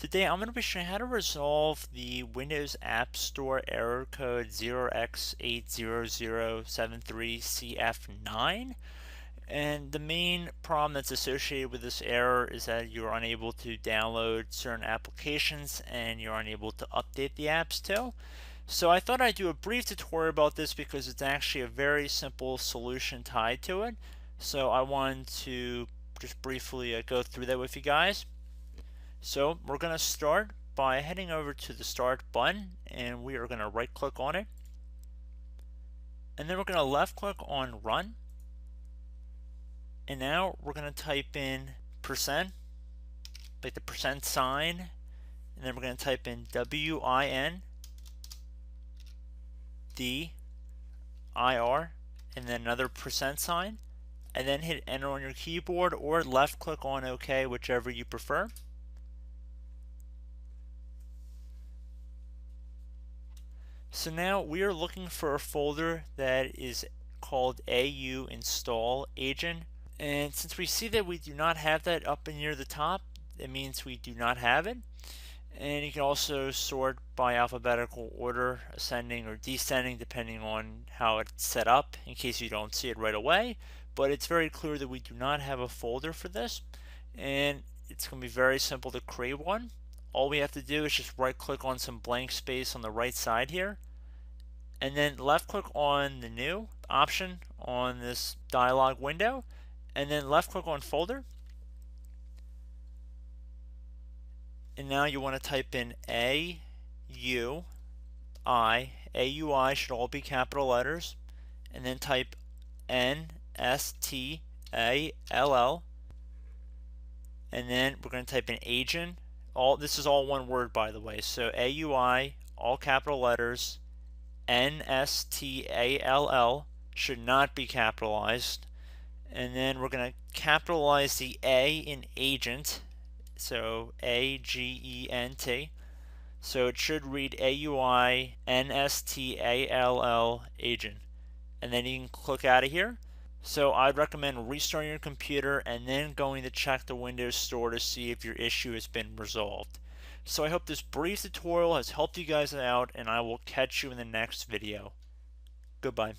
Today I'm going to be showing how to resolve the Windows App Store error code 0x80073CF9. And the main problem that's associated with this error is that you're unable to download certain applications and you're unable to update the apps too. So I thought I'd do a brief tutorial about this because it's actually a very simple solution tied to it. So I wanted to just briefly go through that with you guys. So we're going to start by heading over to the Start button, and we are going to right click on it, and then we're going to left click on Run, and now we're going to type in %, like the % sign, and then we're going to type in WINDIR, and then another % sign, and then hit enter on your keyboard or left click on OK, whichever you prefer. So now we are looking for a folder that is called AU install agent, and since we see that we do not have that up near the top, it means we do not have it. And you can also sort by alphabetical order, ascending or descending, depending on how it's set up, in case you don't see it right away. But it's very clear that we do not have a folder for this, and it's going to be very simple to create one. All we have to do is just right click on some blank space on the right side here, and then left click on the new option on this dialog window, and then left click on folder, and now you want to type in AUI. AUI should all be capital letters, and then type NSTALL, and then we're going to type in agent. This is all one word, by the way. So AUI, all capital letters, NSTALL should not be capitalized, and then we're going to capitalize the A in agent, so AGENT, so it should read AUI NSTALL agent, and then you can click out of here. So I'd recommend restarting your computer and then going to check the Windows Store to see if your issue has been resolved. So I hope this brief tutorial has helped you guys out, and I will catch you in the next video. Goodbye.